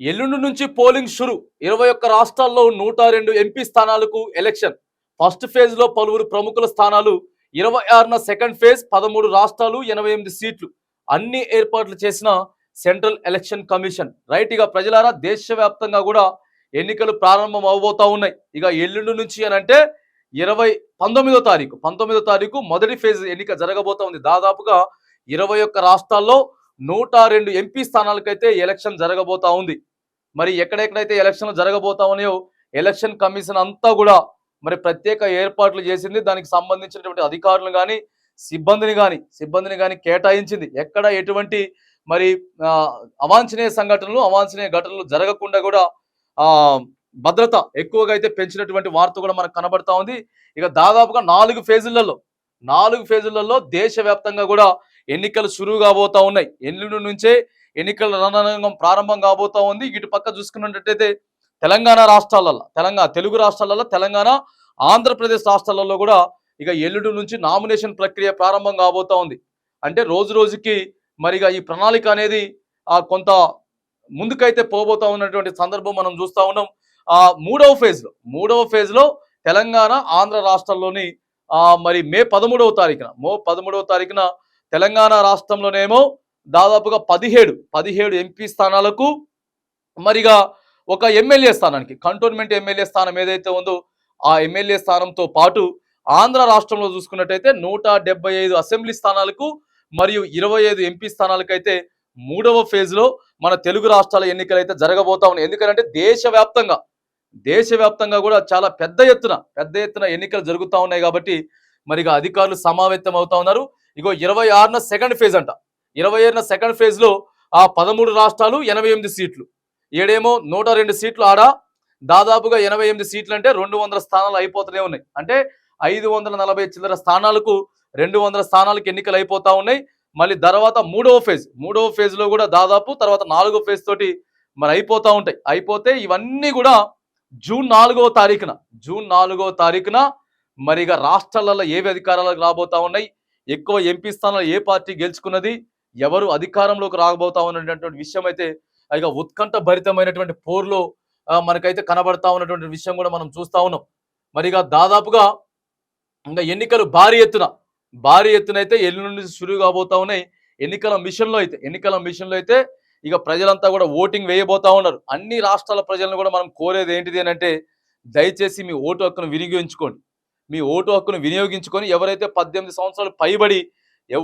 ఎల్లుండి నుంచి పోలింగ్ షురు 21 రాష్ట్రాల్లో 102 ఎంపీ స్థానాలకు ఎలక్షన్. ఫస్ట్ ఫేజ్ లో పలువురు ప్రముఖుల స్థానాలు. 26న సెకండ్ ఫేజ్ 13 రాష్ట్రాలు 88 సీట్లు. అన్ని ఏర్పాట్లు చేసిన సెంట్రల్ ఎలక్షన్ కమిషన్. రైట్, ఇక ప్రజలారా దేశవ్యాప్తంగా కూడా ఎన్నికలు ప్రారంభం అవబోతా ఉన్నాయి. ఇక ఎల్లుండి నుంచి అని అంటే 19వ తారీఖు మొదటి ఫేజ్ ఎన్నిక జరగబోతా ఉంది. దాదాపుగా 21 రాష్ట్రాల్లో 102 ఎంపీ స్థానాలకైతే ఎలక్షన్ జరగబోతా ఉంది. మరి ఎక్కడెక్కడైతే ఎలక్షన్లు జరగబోతా ఉన్నాయో ఎలక్షన్ కమిషన్ అంతా కూడా మరి ప్రత్యేక ఏర్పాట్లు చేసింది. దానికి సంబంధించినటువంటి అధికారులు కానీ సిబ్బందిని కానీ కేటాయించింది. ఎక్కడ ఎటువంటి మరి అవాంఛనీయ సంఘటనలు అవాంఛనీయ ఘటనలు జరగకుండా కూడా భద్రత ఎక్కువగా అయితే పెంచినటువంటి వార్త కూడా మనకు కనబడతా ఉంది. ఇక దాదాపుగా 4 ఫేజులలో దేశవ్యాప్తంగా కూడా ఎన్నికలు షురూ కాబోతా ఉన్నాయి. ఎల్లుండి నుంచే ఎన్నికల రణరంగం ప్రారంభం కాబోతా ఉంది. ఇటు పక్క చూసుకున్నట్టయితే తెలుగు రాష్ట్రాలలో తెలంగాణ, ఆంధ్రప్రదేశ్ రాష్ట్రాలలో కూడా ఇక ఎల్లుండి నుంచి నామినేషన్ ప్రక్రియ ప్రారంభం కాబోతా ఉంది. అంటే రోజు రోజుకి మరిగా ఈ ప్రణాళిక అనేది కొంత ముందుకైతే పోబోతా ఉన్నటువంటి సందర్భం మనం చూస్తా ఉన్నాం. మూడవ ఫేజ్ లో తెలంగాణ, ఆంధ్ర రాష్ట్రాల్లోని మరి మే 13వ తారీఖున తెలంగాణ రాష్ట్రంలోనేమో దాదాపుగా 17 ఎంపీ స్థానాలకు మరిగా ఒక ఎమ్మెల్యే స్థానానికి కంటోన్మెంట్ ఎమ్మెల్యే స్థానం ఏదైతే ఉందో ఆ ఎమ్మెల్యే స్థానంతో పాటు ఆంధ్ర రాష్ట్రంలో చూసుకున్నట్టయితే 175 అసెంబ్లీ స్థానాలకు మరియు 25 ఎంపీ స్థానాలకైతే మూడవ ఫేజ్ లో మన తెలుగు రాష్ట్రాల ఎన్నికలు అయితే జరగబోతా ఉన్నాయి. ఎందుకంటే దేశవ్యాప్తంగా కూడా చాలా పెద్ద ఎత్తున ఎన్నికలు జరుగుతూ ఉన్నాయి. కాబట్టి మరిగా అధికారులు సమావేశం అవుతా ఉన్నారు. ఇగో 26న సెకండ్ ఫేజ్ అంట. 27న సెకండ్ ఫేజ్ లో 13 రాష్ట్రాలు 88 సీట్లు. ఏడేమో 102 సీట్లు. ఆడ దాదాపుగా 88 సీట్లు అంటే 200 స్థానాలు అయిపోతూనే ఉన్నాయి. అంటే 540 చిల్లర స్థానాలకు 200 స్థానాలకు ఎన్నికలు అయిపోతా ఉన్నాయి. మళ్ళీ తర్వాత మూడవ ఫేజ్ లో కూడా దాదాపు తర్వాత 4వ ఫేజ్ తోటి మరి అయిపోతా ఉంటాయి. అయిపోతే ఇవన్నీ కూడా జూన్ 4వ తారీఖున మరిగా రాష్ట్రాలలో ఏవి అధికారాలకు రాబోతా ఉన్నాయి, ఎక్కువ ఎంపీ స్థానాలు ఏ పార్టీ గెలుచుకున్నది, ఎవరు అధికారంలోకి రాబోతా ఉన్నటువంటి విషయం అయితే ఇక ఉత్కంఠ భరితమైనటువంటి పోర్లో మనకైతే కనబడతా ఉన్నటువంటి విషయం కూడా మనం చూస్తా ఉన్నాం. మరిగా దాదాపుగా ఇంకా ఎన్నికలు భారీ ఎత్తున అయితే ఎల్లుండి నుంచి షురూ కాబోతా ఉన్నాయి. ఎన్నికల మిషన్లో అయితే ఇక ప్రజలంతా కూడా ఓటింగ్ వేయబోతా ఉన్నారు. అన్ని రాష్ట్రాల ప్రజలను కూడా మనం కోరేది ఏంటిది అని అంటే దయచేసి మీ ఓటు హక్కును వినియోగించుకొని ఎవరైతే 18 సంవత్సరాలు పైబడి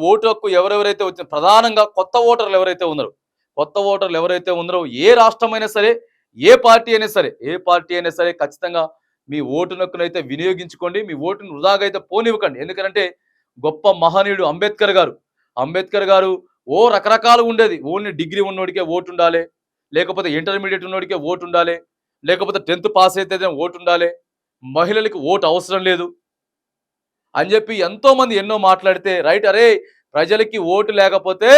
ఓటు హక్కు ఎవరెవరైతే వచ్చిన ప్రధానంగా కొత్త ఓటర్లు ఎవరైతే ఉన్నారో ఏ రాష్ట్రమైనా సరే ఏ పార్టీ అయినా సరే ఖచ్చితంగా మీ ఓటు హక్కును అయితే వినియోగించుకోండి. మీ ఓటును వృధాగా అయితే పోనివ్వకండి. ఎందుకంటే గొప్ప మహనీయుడు అంబేద్కర్ గారు రకరకాలు ఉండేది. ఓన్లీ డిగ్రీ ఉన్నోడికే ఓటు ఉండాలి, లేకపోతే ఇంటర్మీడియట్ ఉన్నోడికే ఓటు ఉండాలి, లేకపోతే 10th పాస్ అయితే ఓటు ఉండాలి, మహిళలకు ఓటు అవసరం లేదు అని చెప్పి ఎంతో మంది ఎన్నో మాట్లాడితే రైట్, అరే ప్రజలకి ఓటు లేకపోతే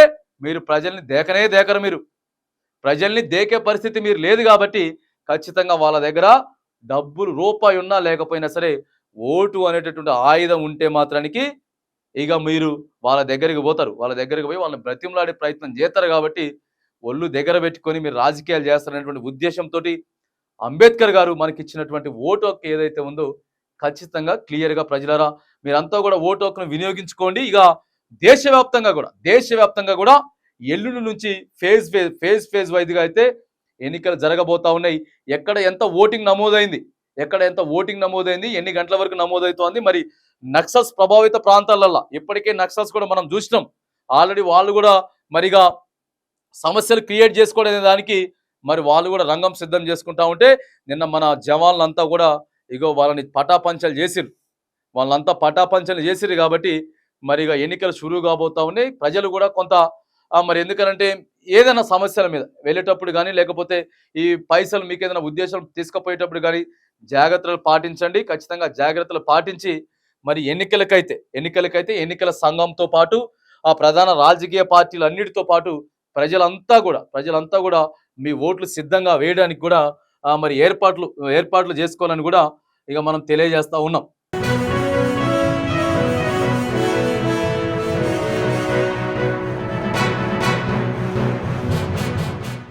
మీరు ప్రజల్ని దేకరు. మీరు ప్రజల్ని దేకే పరిస్థితి మీరు లేదు. కాబట్టి ఖచ్చితంగా వాళ్ళ దగ్గర డబ్బులు రూపాయి ఉన్నా లేకపోయినా సరే ఓటు అనేటటువంటి ఆయుధం ఉంటే మాత్రానికి ఇక మీరు వాళ్ళ దగ్గరికి పోయి వాళ్ళని బ్రతిమలాడే ప్రయత్నం చేస్తారు. కాబట్టి ఒళ్ళు దగ్గర పెట్టుకొని మీరు రాజకీయాలు చేస్తారనేటువంటి ఉద్దేశంతో అంబేద్కర్ గారు మనకి ఇచ్చినటువంటి ఓటు హక్కు ఏదైతే ఉందో ఖచ్చితంగా క్లియర్గా ప్రజలారా మీరంతా కూడా ఓటు హక్కును వినియోగించుకోండి. ఇక దేశవ్యాప్తంగా కూడా ఎల్లుండి నుంచి ఫేజ్ వైజ్గా అయితే ఎన్నికలు జరగబోతా ఉన్నాయి. ఎక్కడ ఎంత ఓటింగ్ నమోదైంది, ఎన్ని గంటల వరకు నమోదవుతోంది, మరి నక్సల్స్ ప్రభావిత ప్రాంతాలలో ఇప్పటికే నక్సల్స్ కూడా మనం చూసినాం. ఆల్రెడీ వాళ్ళు కూడా మరిగా సమస్యలు క్రియేట్ చేసుకోవడం దానికి మరి వాళ్ళు కూడా రంగం సిద్ధం చేసుకుంటా ఉంటే నిన్న మన జవాన్లంతా కూడా వాళ్ళని పటాపంచలు చేసిరు. కాబట్టి మరిగా ఎన్నికలు షురూ కాబోతా ఉన్నాయి. ప్రజలు కూడా కొంత మరి ఎందుకనంటే ఏదైనా సమస్యల మీద వెళ్ళేటప్పుడు కానీ లేకపోతే ఈ పైసలు మీకు ఏదైనా ఉద్దేశం తీసుకుపోయేటప్పుడు కానీ జాగ్రత్తలు పాటించండి. ఖచ్చితంగా జాగ్రత్తలు పాటించి మరి ఎన్నికలకైతే ఎన్నికల సంఘంతో పాటు ప్రధాన రాజకీయ పార్టీలు అన్నిటితో పాటు ప్రజలంతా కూడా మీ ఓట్లు సిద్ధంగా వేయడానికి కూడా మరి ఏర్పాట్లు చేసుకోవాలని కూడా ఇక మనం తెలియజేస్తా ఉన్నాం.